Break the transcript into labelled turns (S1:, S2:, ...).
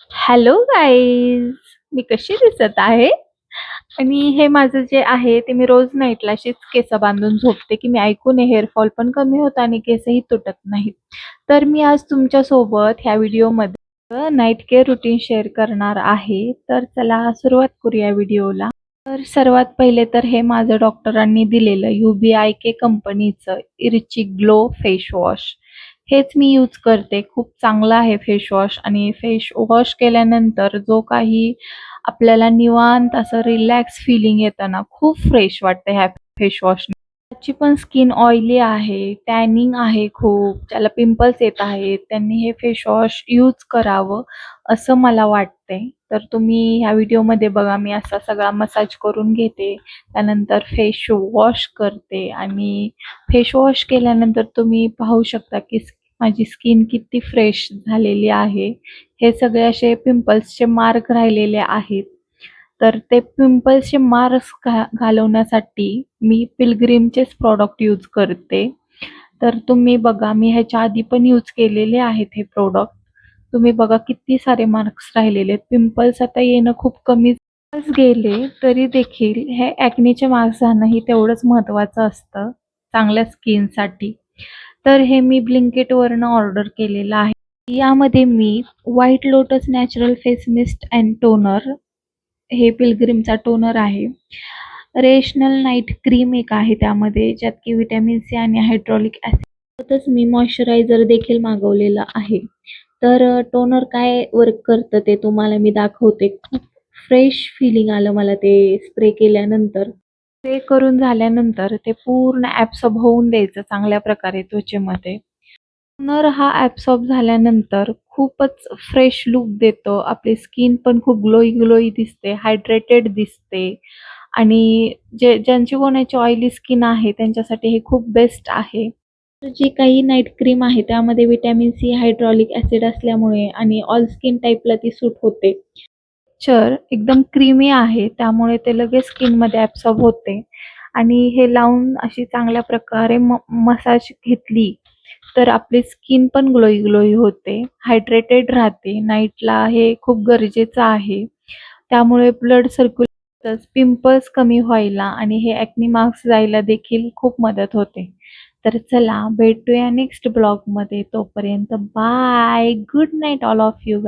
S1: Hello guys, मी कशी दिसत आहे? आणि हे माझं जे आहे ते मी रोज नाईटला अशीच केस बांधून झोपते की मी ऐकून हेअरफॉल पण कमी होतं आणि केसही तुटत नाहीत. तर मी आज तुमच्या सोबत ह्या व्हिडिओमध्ये नाईट केअर रुटीन शेअर करणार आहे. तर चला सुरुवात करूया व्हिडिओला. तर सर्वात पहिले तर हे माझं डॉक्टरांनी दिलेलं UBIK कंपनीचं इर्ची ग्लो फेस वॉश. हेच मी यूज करते. खूप चांगलं आहे फेस वॉश आणि फेस वॉश केल्यानंतर जो काही आपल्याला निवांत असं रिलॅक्स फीलिंग येतं ना, खूप फ्रेश वाटतं ह्या फेस वॉशने. ज्याची पण स्किन ऑइली आहे, टॅनिंग आहे खूप, ज्याला पिंपल्स येत आहेत, त्यांनी हे फेस वॉश यूज करावं असं मला वाटतंय. तर तुम्ही ह्या व्हिडिओमध्ये बघा, मी असा सगळा मसाज करून घेते. त्यानंतर फेस वॉश करते आणि फेस वॉश केल्यानंतर तुम्ही पाहू शकता की माझी स्किन किती फ्रेश झालेली आहे. हे सगळे असे पिंपल्सचे मार्क राहिलेले आहेत. तर ते पिंपल्सचे मार्क्स घालवण्यासाठी मी पिलग्रिमचेच प्रॉडक्ट यूज करते. तर तुम्ही बघा, मी ह्याच्या आधी पण यूज केलेले आहेत हे प्रॉडक्ट. तुम्ही बघा किती सारे मार्क्स राहिलेले आहेत. पिंपल्स आता येणं खूप कमी गेले तरी देखील हे ॲक्नीचे मार्क्स जाणंही तेवढंच महत्त्वाचं असतं चांगल्या स्किनसाठी. तर हे मी Blinkitवरनं ऑर्डर केलेलं आहे. यामध्ये मी White Lotus natural face mist and toner, हे पिलग्रिमचा टोनर आहे. रेशनल नाईट क्रीम एक आहे त्यामध्ये, ज्यात की व्हिटॅमिन सी आणि हायड्रॉलिक ॲसिड. सोबतच मी मॉइश्चरायझर देखील मागवलेलं आहे. तर टोनर काय वर्क करतं ते तुम्हाला मी दाखवते. खूप फ्रेश फीलिंग आलं मला ते स्प्रे केल्यानंतर. स्प्रे करून झाल्यानंतर ते पूर्ण ॲब्सॉर्ब होऊन द्यायचं चांगल्या प्रकारे त्वचेमध्ये. टोनर हा ॲब्सॉर्ब झाल्यानंतर खूपच फ्रेश लूक देतो. आपली स्किन पण खूप ग्लोई दिसते, हायड्रेटेड दिसते आणि ज्यांची कोणाची ऑइली स्किन आहे त्यांच्यासाठी हे खूप बेस्ट आहे. तर जी काही नाईट क्रीम आहे त्यामध्ये व्हिटॅमिन सी, हायड्रॉलिक ॲसिड असल्यामुळे आणि ऑल स्किन टाईपला ती सूट होते. एकदम क्रीमी आहे, त्यामुळे ते लगेच स्किनमध्ये ॲब्सॉर्ब होते आणि हे लावून अशी चांगल्या प्रकारे मसाज घेतली तर आपली स्किन पण ग्लोई होते, हायड्रेटेड राहते. नाईटला हे खूप गरजेचं आहे. त्यामुळे ब्लड सर्क्युलेशन, पिंपल्स कमी व्हायला आणि हे ॲक्नी मार्क्स जायला देखील खूप मदत होते. तर चला भेटूया नेक्स्ट ब्लॉगमध्ये. तोपर्यंत bye. Good night all of you.